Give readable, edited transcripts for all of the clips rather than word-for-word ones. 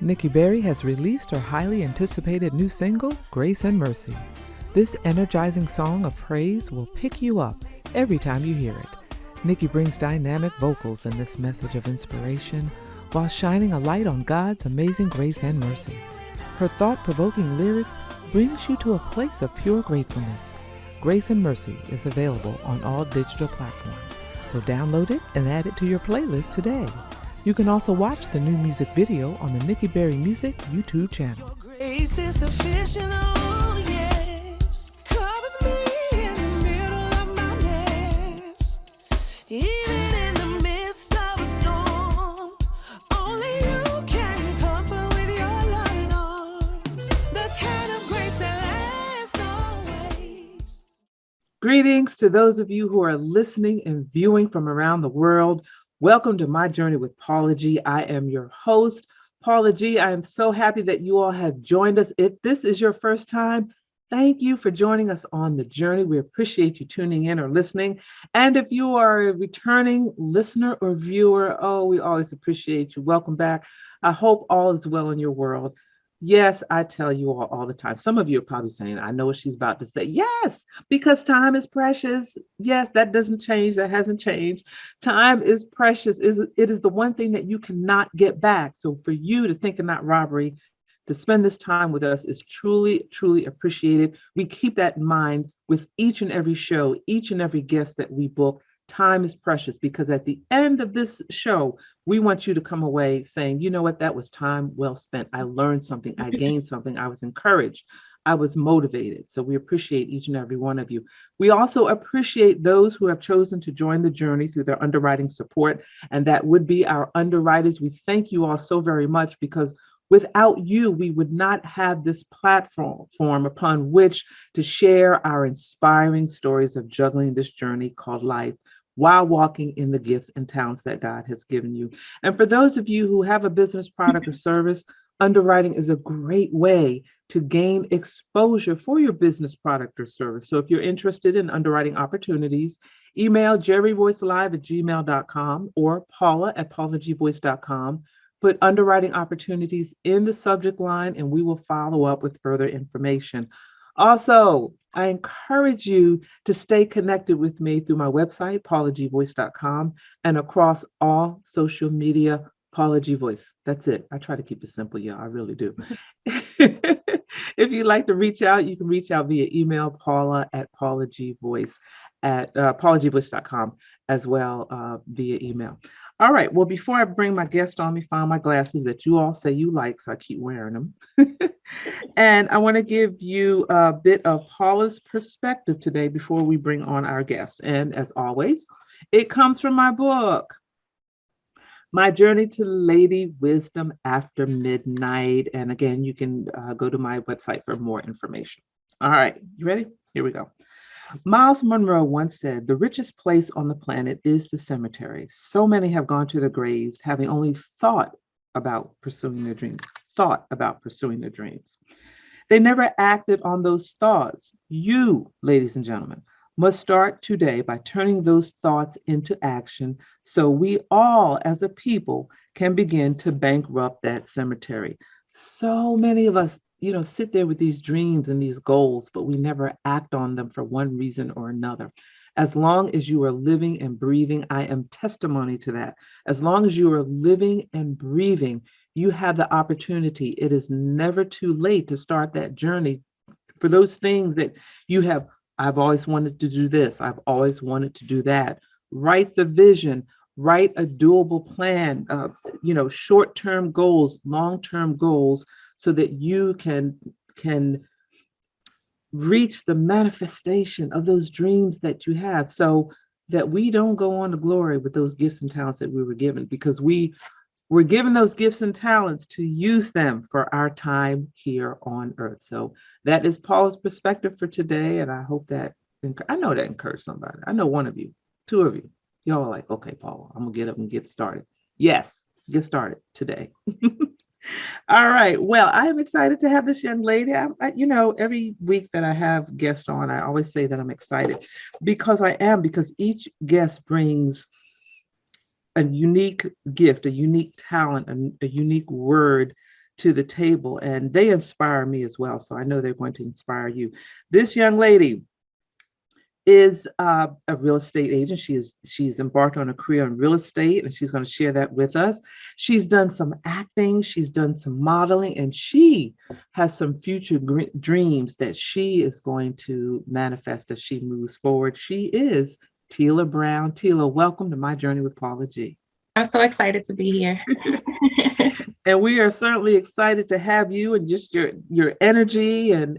Nikki Berry has released her highly anticipated new single, Grace and Mercy. This energizing song of praise will pick you up every time you hear it. Nikki brings dynamic vocals in this message of inspiration while shining a light on God's amazing grace and mercy. Her thought-provoking lyrics brings you to a place of pure gratefulness. Grace and Mercy is available on all digital platforms, so download it and add it to your playlist today. You can also watch the new music video on the Nikki Berry Music YouTube channel. Grace is sufficient, oh yes, covers me in the middle of my mess. Even in the midst of a storm, only you can comfort with your loving arms, the kind of grace that lasts always. Greetings to those of you who are listening and viewing from around the world. Welcome to My Journey with Paula G. I am your host, Paula G. I am so happy that you all have joined us. If this is your first time, thank you for joining us on the journey. We appreciate you tuning in or listening. And if you are a returning listener or viewer, we always appreciate you. Welcome back. I hope all is well in your world. Yes, I tell you all the time. Some of you are probably saying, I know what she's about to say. Yes, because time is precious. Yes, that doesn't change. That hasn't changed. Time is precious. It is the one thing that you cannot get back. So for you to think of not robbery, to spend this time with us is truly, truly appreciated. We keep that in mind with each and every show, each and every guest that we book. Time is precious because at the end of this show, we want you to come away saying, you know what, that was time well spent. I learned something. I gained something. I was encouraged. I was motivated. So we appreciate each and every one of you. We also appreciate those who have chosen to join the journey through their underwriting support. And that would be our underwriters. We thank you all so very much because without you, we would not have this platform upon which to share our inspiring stories of juggling this journey called life while walking in the gifts and talents that God has given you. And for those of you who have a business, product, or service, underwriting is a great way to gain exposure for your business, product, or service. So if you're interested in underwriting opportunities, email jerryvoicelive@gmail.com or paula@paulagvoice.com. Put underwriting opportunities in the subject line and we will follow up with further information. Also, I encourage you to stay connected with me through my website, paulagvoice.com, and across all social media, Paula G Voice. That's it. I try to keep it simple, y'all. I really do. If you'd like to reach out, you can reach out via email, paulagvoice@paulagvoice.com as well via email. All right. Well, before I bring my guest on, me find my glasses that you all say you like, so I keep wearing them. And I want to give you a bit of Paula's perspective today before we bring on our guest. And as always, it comes from my book, My Journey to Lady Wisdom After Midnight. And again, you can go to my website for more information. All right. You ready? Here we go. Miles Monroe once said, the richest place on the planet is the cemetery. So many have gone to their graves having only thought about pursuing their dreams. They never acted on those thoughts. You, ladies and gentlemen, must start today by turning those thoughts into action so we all as a people can begin to bankrupt that cemetery. So many of us, sit there with these dreams and these goals, but we never act on them for one reason or another. As long as you are living and breathing, I am testimony to that. As long as you are living and breathing, you have the opportunity. It is never too late to start that journey for those things that you have. I've always wanted to do this. I've always wanted to do that. Write the vision, write a doable plan, short-term goals, long-term goals, so that you can reach the manifestation of those dreams that you have, so that we don't go on to glory with those gifts and talents that we were given, because we were given those gifts and talents to use them for our time here on earth. So that is Paula's perspective for today. And I hope that, I know that encouraged somebody. I know one of you, two of you, y'all are like, okay, Paula, I'm gonna get up and get started. Yes, get started today. All right. Well, I am excited to have this young lady. Every week that I have guests on, I always say that I'm excited because each guest brings a unique gift, a unique talent, a unique word to the table, and they inspire me as well. So I know they're going to inspire you. This young lady is a real estate agent. She's embarked on a career in real estate, and she's going to share that with us. She's done some acting, she's done some modeling, and she has some future dreams that she is going to manifest as she moves forward. She is Tila Brown. Tila, welcome to My Journey with Paula G. I'm so excited to be here. And we are certainly excited to have you and just your energy and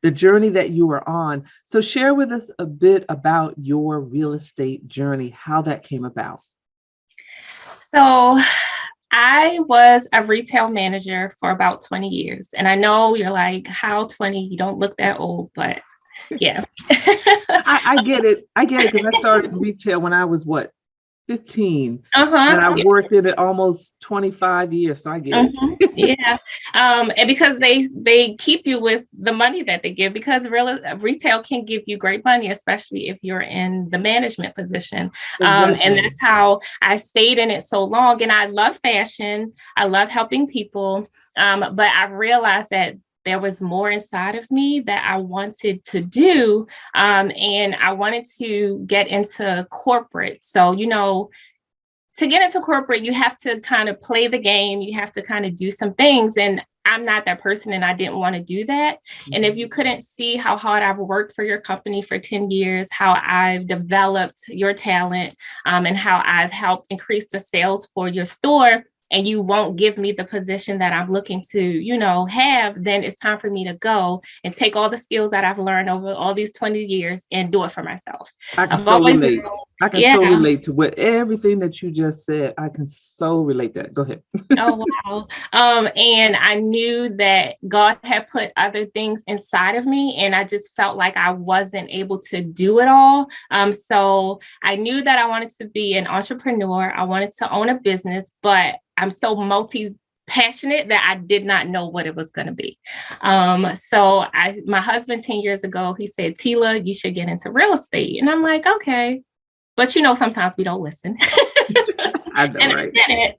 the journey that you are on. So share with us a bit about your real estate journey, how that came about. So I was a retail manager for about 20 years. And I know you're like, how 20? You don't look that old, but yeah. I get it. I get it because I started retail when I was 15. And I worked in it almost 25 years. So I get it. Yeah. And because they keep you with the money that they give, because retail can give you great money, especially if you're in the management position. Exactly. And that's how I stayed in it so long. And I love fashion. I love helping people. But I realized that there was more inside of me that I wanted to do. And I wanted to get into corporate. So, to get into corporate, you have to kind of play the game. You have to kind of do some things. And I'm not that person, and I didn't want to do that. Mm-hmm. And if you couldn't see how hard I've worked for your company for 10 years, how I've developed your talent, and how I've helped increase the sales for your store, and you won't give me the position that I'm looking to, have, then it's time for me to go and take all the skills that I've learned over all these 20 years and do it for myself. I can so relate. I can so relate to everything that you just said. I can so relate that. Go ahead. Oh, wow. And I knew that God had put other things inside of me, and I just felt like I wasn't able to do it all. So I knew that I wanted to be an entrepreneur. I wanted to own a business, but I'm so passionate that I did not know what it was going to be. So my husband 10 years ago, he said, Tila, you should get into real estate. And I'm like, okay. But sometimes we don't listen. I know, and right? I did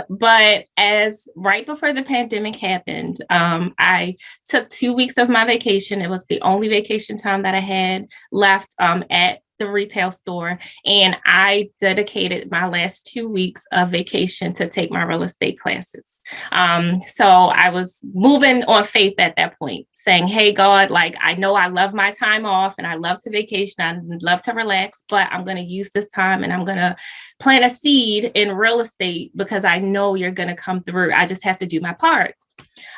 it. But as right before the pandemic happened, I took 2 weeks of my vacation. It was the only vacation time that I had left at the retail store. And I dedicated my last 2 weeks of vacation to take my real estate classes. So I was moving on faith at that point, saying, hey, God, I know I love my time off and I love to vacation. I love to relax, but I'm going to use this time and I'm going to plant a seed in real estate because I know you're going to come through. I just have to do my part.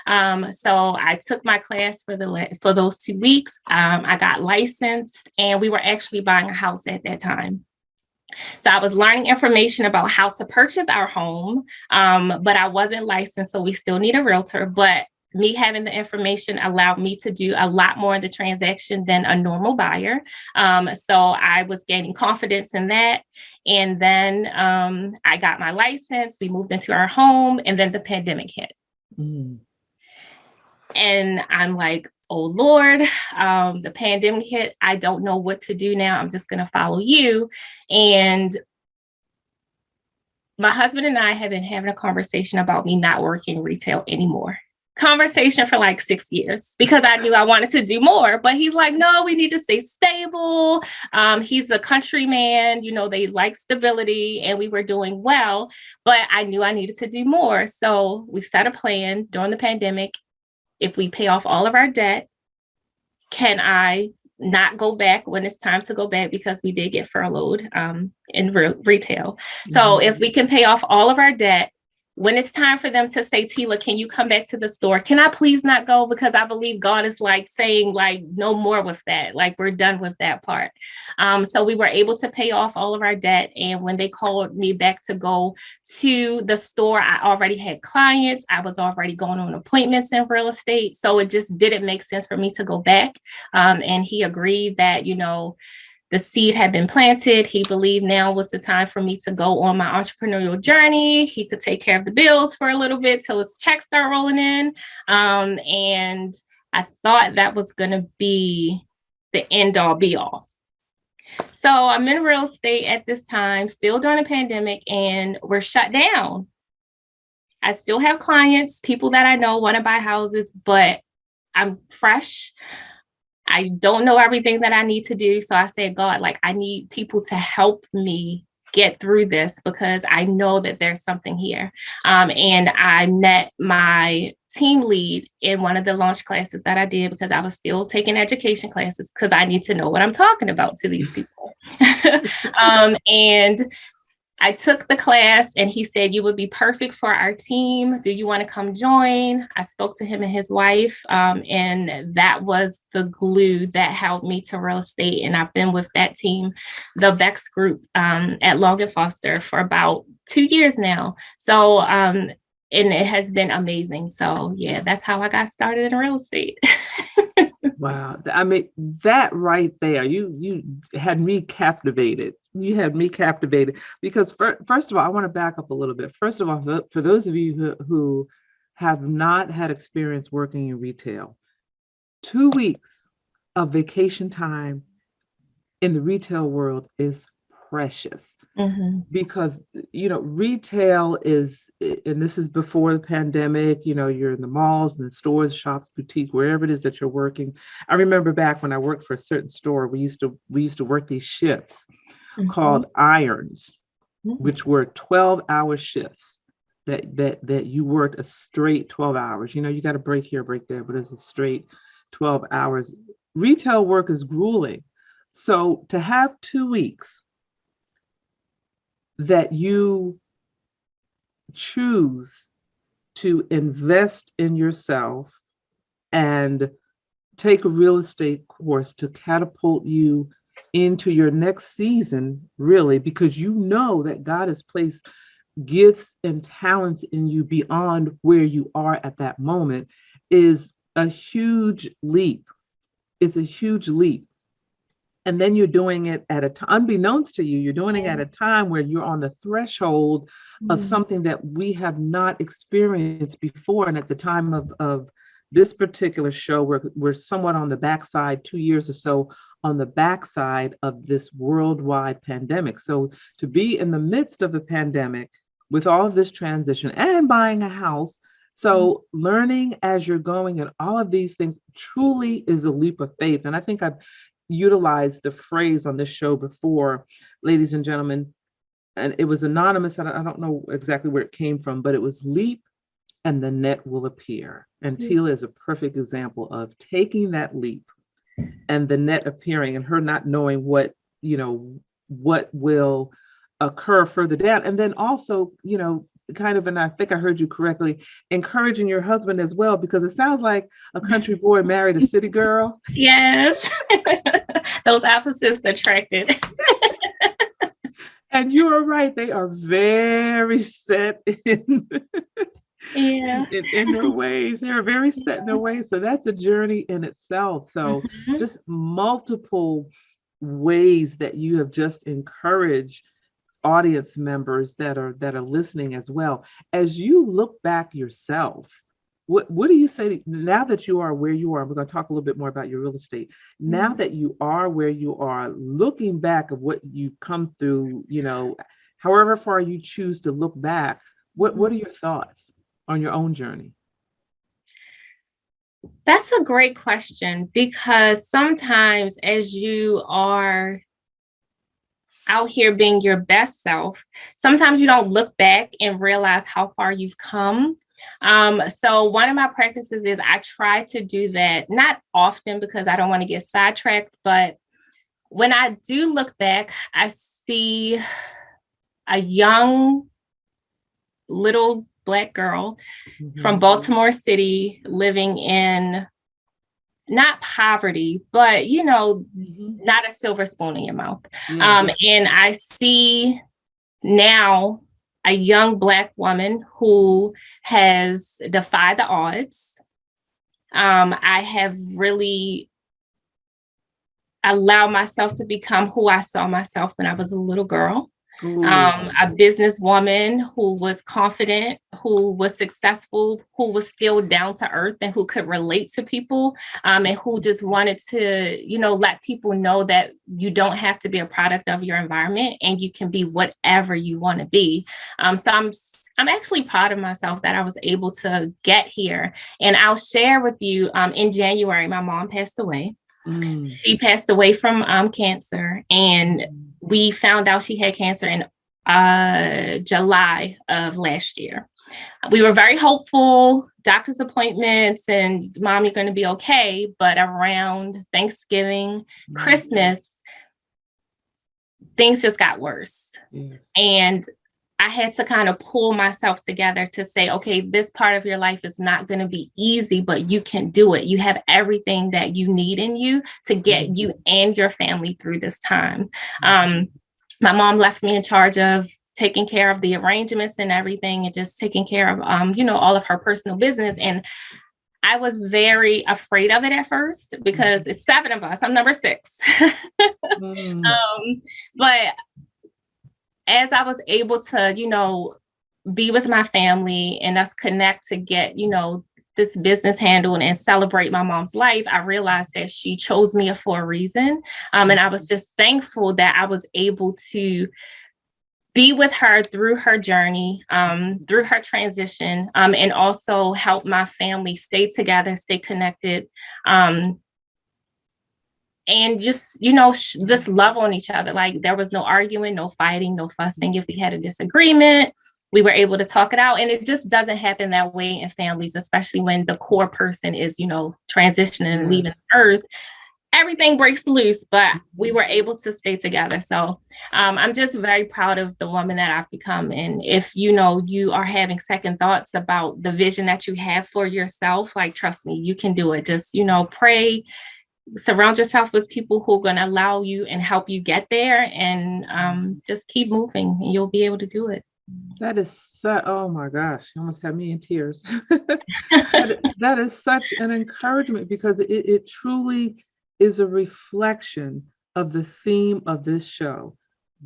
So I took my class for those 2 weeks. I got licensed, and we were actually buying a house at that time. So I was learning information about how to purchase our home, but I wasn't licensed, so we still need a realtor. But me having the information allowed me to do a lot more in the transaction than a normal buyer. So I was gaining confidence in that. And then I got my license. We moved into our home, and then the pandemic hit. Mm. And I'm like, oh, Lord, the pandemic hit. I don't know what to do now. I'm just going to follow you. And my husband and I have been having a conversation about me not working retail anymore. Conversation for 6 years because I knew I wanted to do more. But he's like, no, we need to stay stable. He's a country man. They like stability, and we were doing well. But I knew I needed to do more. So we set a plan during the pandemic. If we pay off all of our debt, can I not go back when it's time to go back? Because we did get furloughed in retail. Mm-hmm. So if we can pay off all of our debt, when it's time for them to say, Tila, can you come back to the store? Can I please not go? Because I believe God is saying no more with that. We're done with that part. So we were able to pay off all of our debt. And when they called me back to go to the store, I already had clients. I was already going on appointments in real estate. So it just didn't make sense for me to go back. And he agreed that, the seed had been planted. He believed now was the time for me to go on my entrepreneurial journey. He could take care of the bills for a little bit till his checks start rolling in. And I thought that was going to be the end all be all. So I'm in real estate at this time, still during the pandemic, and we're shut down. I still have clients, people that I know want to buy houses, but I'm fresh. I don't know everything that I need to do. So I said, God, like, I need people to help me get through this because I know that there's something here. And I met my team lead in one of the launch classes that I did because I was still taking education classes because I need to know what I'm talking about to these people. And I took the class and he said, you would be perfect for our team. Do you want to come join? I spoke to him and his wife, and that was the glue that held me to real estate. And I've been with that team, the Bex Group, at Long and Foster for about 2 years now. So, and it has been amazing. So yeah, that's how I got started in real estate. Wow. I mean, that right there, you had me captivated. You had me captivated because first of all, I want to back up a little bit. First of all, for those of you who have not had experience working in retail, 2 weeks of vacation time in the retail world is precious. Mm-hmm. Because retail is, and this is before the pandemic, you're in the malls and the stores, shops, boutique, wherever it is that you're working. I remember back when I worked for a certain store, we used to work these shifts called irons, which were 12-hour shifts that you worked a straight 12 hours. You got a break here, break there, but it's a straight 12 hours. Retail work is grueling. So to have 2 weeks that you choose to invest in yourself and take a real estate course to catapult you into your next season, really, because you know that God has placed gifts and talents in you beyond where you are at that moment, is a huge leap. It's a huge leap. And then you're doing it at a time, unbeknownst to you, you're doing it at a time where you're on the threshold of something that we have not experienced before. And at the time of this particular show, we're somewhat on the backside, 2 years or so on the backside of this worldwide pandemic. So to be in the midst of a pandemic with all of this transition and buying a house, so learning as you're going and all of these things truly is a leap of faith. And I think I've utilized the phrase on this show before, ladies and gentlemen, and it was anonymous. I don't know exactly where it came from, but it was leap and the net will appear. And Tila is a perfect example of taking that leap and the net appearing and her not knowing what will occur further down. And then also, kind of, and I think I heard you correctly, encouraging your husband as well, because it sounds like a country boy married a city girl. Yes. Those opposites attracted. And you are right. They are very set in their ways. They're very set in their ways. So that's a journey in itself. So just multiple ways that you have just encouraged audience members that are listening as well. As you look back yourself, what do you say now that you are where you are? We're going to talk a little bit more about your real estate. Now that you are where you are, looking back of what you've come through, however far you choose to look back, what are your thoughts on your own journey? That's a great question, because sometimes as you are out here being your best self, sometimes you don't look back and realize how far you've come. So one of my practices is I try to do that, not often because I don't want to get sidetracked, but when I do look back, I see a young little Black girl from Baltimore City living in not poverty, but, not a silver spoon in your mouth. And I see now a young Black woman who has defied the odds. I have really allowed myself to become who I saw myself when I was a little girl. A businesswoman who was confident, who was successful, who was still down to earth and who could relate to people, and who just wanted to, let people know that you don't have to be a product of your environment and you can be whatever you want to be. So I'm actually proud of myself that I was able to get here. And I'll share with you, in January, my mom passed away. She passed away from cancer, and we found out she had cancer in July of last year. We were very hopeful, doctor's appointments, and mom, you're going to be okay. But around Thanksgiving, Christmas, things just got worse. Yes. And I had to kind of pull myself together to say, okay, this part of your life is not going to be easy, but you can do it. You have everything that you need in you to get you and your family through this time. My mom left me in charge of taking care of the arrangements and everything, and just taking care of, all of her personal business. And I was very afraid of it at first because it's 7 of us. I'm number 6. But as I was able to, be with my family and us connect to get, this business handled and celebrate my mom's life, I realized that she chose me for a reason. And I was just thankful that I was able to be with her through her journey, through her transition, and also help my family stay together, stay connected, and just, just love on each other. Like, there was no arguing, no fighting, no fussing. If we had a disagreement, we were able to talk it out. And it just doesn't happen that way in families, especially when the core person is, transitioning and leaving Earth. Everything breaks loose, but we were able to stay together. So I'm just very proud of the woman that I've become. And if, you are having second thoughts about the vision that you have for yourself, like, trust me, you can do it. Just, pray, surround yourself with people who are going to allow you and help you get there, and just keep moving, and you'll be able to do it. That is oh my gosh, you almost had me in tears. that is such an encouragement, because it truly is a reflection of the theme of this show.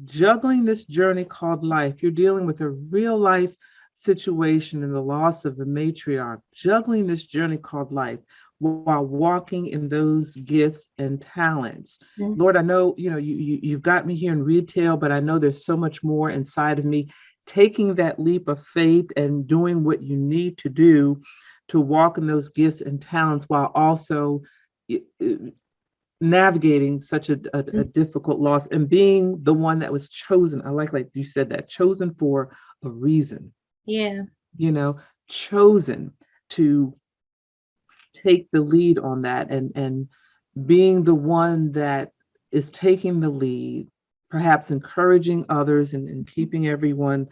Juggling this journey called life. You're dealing with a real life situation and the loss of a matriarch, juggling this journey called life while walking in those gifts and talents. Lord, I know, you've got me here in retail, but I know there's so much more inside of me. Taking that leap of faith and doing what you need to do to walk in those gifts and talents while also navigating such a difficult loss, and being the one that was chosen. I like you said, that chosen for a reason. Yeah. Chosen to take the lead on that, and being the one that is taking the lead, perhaps encouraging others and keeping everyone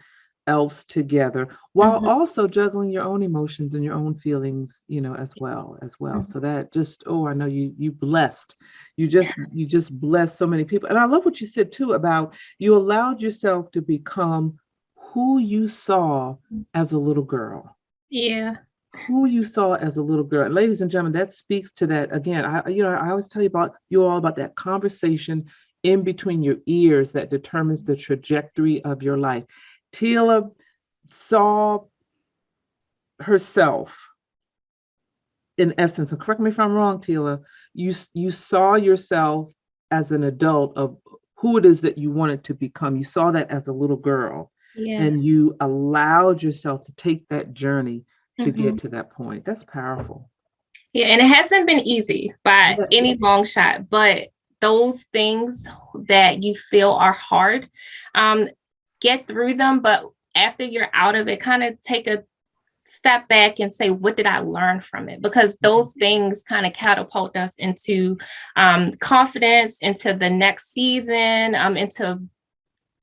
else together, while also juggling your own emotions and your own feelings, as well. So that just, I know you blessed. You just blessed so many people. And I love what you said too about you allowed yourself to become who you saw as a little girl. Yeah. Who you saw as a little girl. Ladies and gentlemen, that speaks to that. Again, I always tell you all about that conversation in between your ears that determines the trajectory of your life. Tila saw herself, in essence, and correct me if I'm wrong, Tila, you saw yourself as an adult of who it is that you wanted to become. You saw that as a little girl, and you allowed yourself to take that journey to get to that point. That's powerful. Yeah, and it hasn't been easy by any long shot, but those things that you feel are hard, get through them. But after you're out of it, kind of take a step back and say, what did I learn from it? Because those things kind of catapult us into confidence, into the next season, into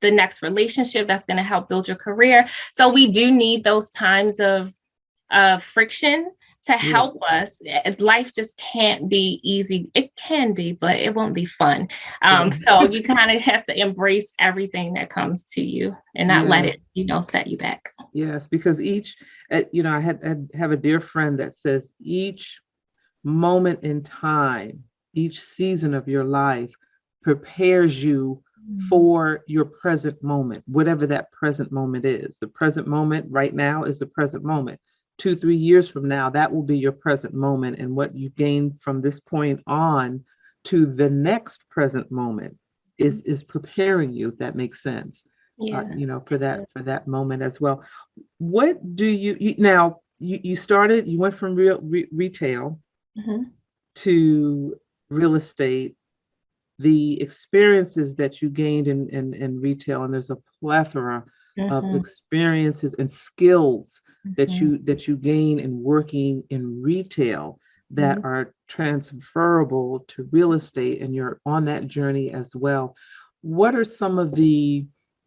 the next relationship that's going to help build your career. So we do need those times of friction to help us. Life just can't be easy. It can be, but it won't be fun. So you kind of have to embrace everything that comes to you and not let it, set you back. Yes, because I have a dear friend that says each moment in time, each season of your life prepares you for your present moment, whatever that present moment is. The present moment right now is the present moment. 2-3 years from now, that will be your present moment, and what you gain from this point on to the next present moment is preparing you, if that makes sense. Yeah. for that moment as well. What do you started, you went from retail Mhm. to real estate, the experiences that you gained in retail, and there's a plethora of Mhm. experiences and skills Mhm. that you gain in working in retail that Mhm. are transferable to real estate, and you're on that journey as well. What are some of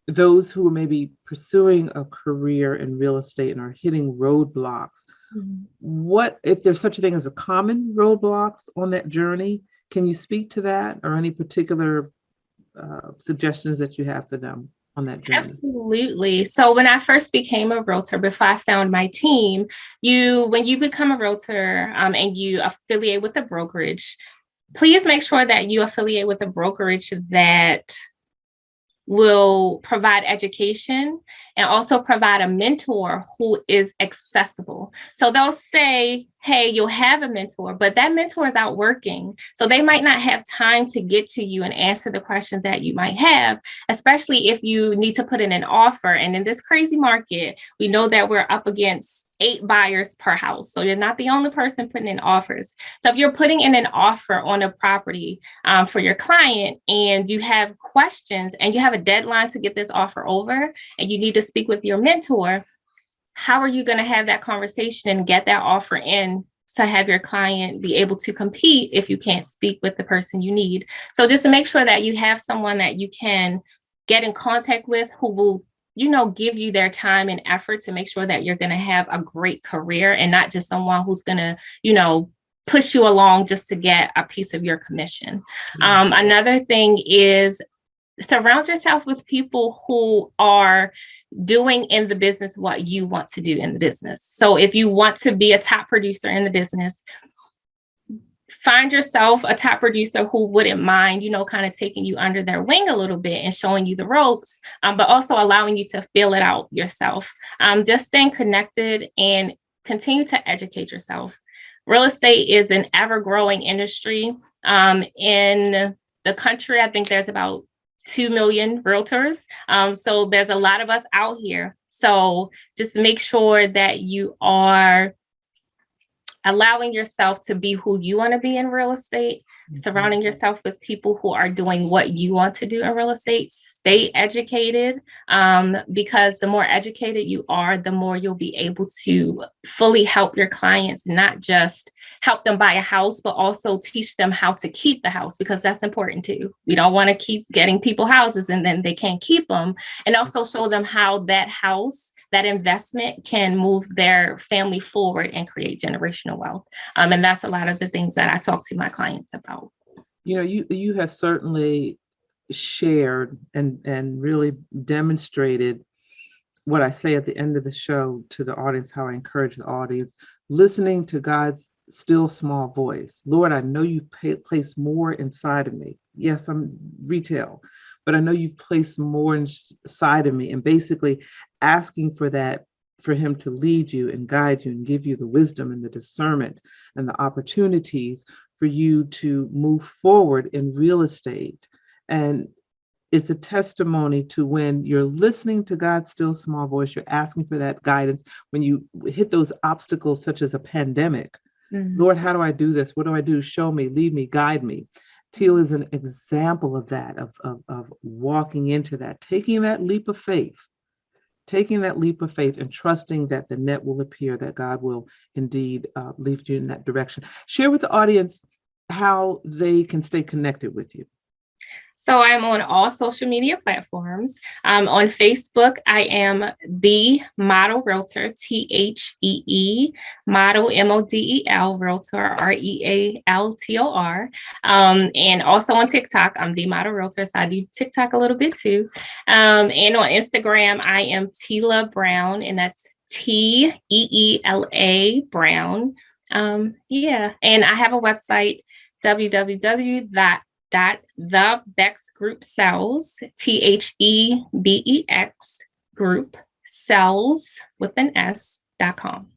those who are maybe pursuing a career in real estate and are hitting roadblocks? Mhm. What, if there's such a thing as a common roadblocks on that journey? Can you speak to that, or any particular suggestions that you have for them on that journey? Absolutely. So when I first became a realtor, before I found my team, when you become a realtor and you affiliate with a brokerage, please make sure that you affiliate with a brokerage that will provide education and also provide a mentor who is accessible. So they'll say, hey, you'll have a mentor, but that mentor is out working. So they might not have time to get to you and answer the questions that you might have, especially if you need to put in an offer. And in this crazy market, we know that we're up against 8 buyers per house. So you're not the only person putting in offers. So if you're putting in an offer on a property for your client and you have questions and you have a deadline to get this offer over and you need to speak with your mentor, how are you going to have that conversation and get that offer in to have your client be able to compete if you can't speak with the person you need? So just to make sure that you have someone that you can get in contact with who will give you their time and effort to make sure that you're going to have a great career and not just someone who's going to, push you along just to get a piece of your commission. Another thing is surround yourself with people who are doing in the business what you want to do in the business. So if you want to be a top producer in the business, find yourself a top producer who wouldn't mind, kind of taking you under their wing a little bit and showing you the ropes, but also allowing you to feel it out yourself. Just staying connected and continue to educate yourself. Real estate is an ever-growing industry. In the country, I think there's about 2 million realtors. So there's a lot of us out here. So just make sure that you are allowing yourself to be who you want to be in real estate, surrounding yourself with people who are doing what you want to do in real estate. Stay educated, because the more educated you are, the more you'll be able to fully help your clients, not just help them buy a house, but also teach them how to keep the house, because that's important too. We don't want to keep getting people houses and then they can't keep them, and also show them how that house, that investment, can move their family forward and create generational wealth. And that's a lot of the things that I talk to my clients about. You have certainly shared and really demonstrated what I say at the end of the show to the audience, how I encourage the audience, listening to God's still small voice. Lord, I know you've placed more inside of me. Yes, I'm retail, but I know you've placed more inside of me, and basically asking for him to lead you and guide you and give you the wisdom and the discernment and the opportunities for you to move forward in real estate. And it's a testimony to when you're listening to God's still small voice, you're asking for that guidance. When you hit those obstacles, such as a pandemic, Lord, how do I do this? What do I do? Show me, lead me, guide me. Teal is an example of that, of walking into that, taking that leap of faith and trusting that the net will appear, that God will indeed lead you in that direction. Share with the audience how they can stay connected with you. So I'm on all social media platforms. On Facebook, I am The Model Realtor, THEE, Model, MODEL, Realtor, REALTOR. And also on TikTok, I'm The Model Realtor, so I do TikTok a little bit too. And on Instagram, I am Teela Brown, and that's TEELA Brown. Yeah, and I have a website, www.the Bex Group Sells, THEBEX Group Sells with an S.com.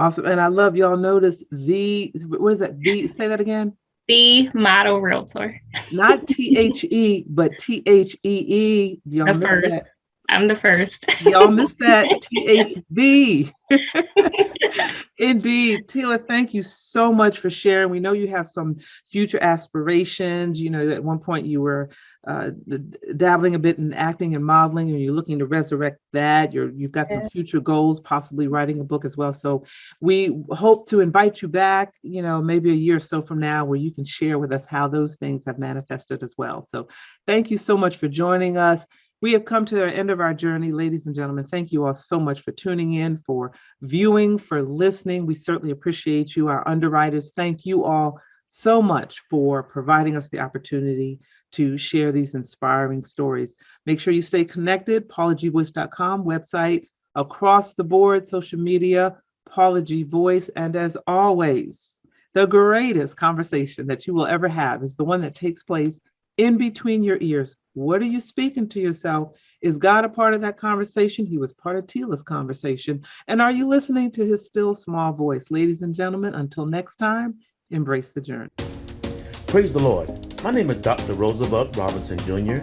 Awesome. And I love, y'all notice what is that? Say that again. The Model Realtor. Not THE, but THEE. Y'all miss that? I'm the first. Y'all missed that. THV. Indeed. Tila, thank you so much for sharing. We know you have some future aspirations. You know, at one point you were dabbling a bit in acting and modeling, and you're looking to resurrect that. You've got some future goals, possibly writing a book as well. So we hope to invite you back, you know, maybe a year or so from now, where you can share with us how those things have manifested as well. So thank you so much for joining us. We have come to the end of our journey, ladies and gentlemen. Thank you all so much for tuning in, for viewing, for listening. We certainly appreciate you. Our underwriters, thank you all so much for providing us the opportunity to share these inspiring stories. Make sure you stay connected, paulagvoice.com website, across the board, social media, Paula G Voice. And as always, the greatest conversation that you will ever have is the one that takes place in between your ears. What are you speaking to yourself? Is God a part of that conversation? He was part of Tila's conversation. And are you listening to his still small voice? Ladies and gentlemen, until next time, embrace the journey. Praise the Lord. My name is Dr. Roosevelt Robinson Jr.,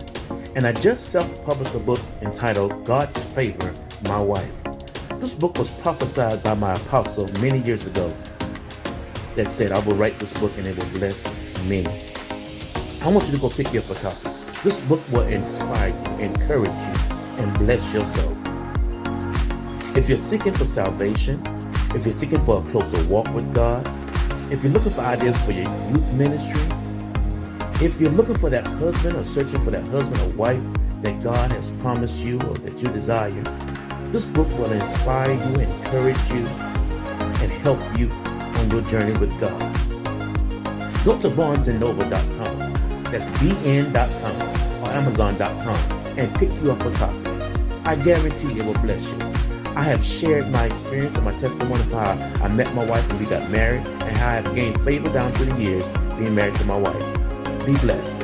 and I just self-published a book entitled God's Favor, My Wife. This book was prophesied by my apostle many years ago that said, I will write this book and it will bless many. I want you to go pick you up a copy. This book will inspire you, encourage you, and bless your soul. If you're seeking for salvation, if you're seeking for a closer walk with God, if you're looking for ideas for your youth ministry, if you're looking for that husband or searching for that husband or wife that God has promised you or that you desire, this book will inspire you, encourage you, and help you on your journey with God. Go to barnesandnoble.com. That's bn.com or amazon.com and pick you up a copy. I guarantee it will bless you. I have shared my experience and my testimony of how I met my wife and we got married, and how I have gained favor down through the years being married to my wife. Be blessed.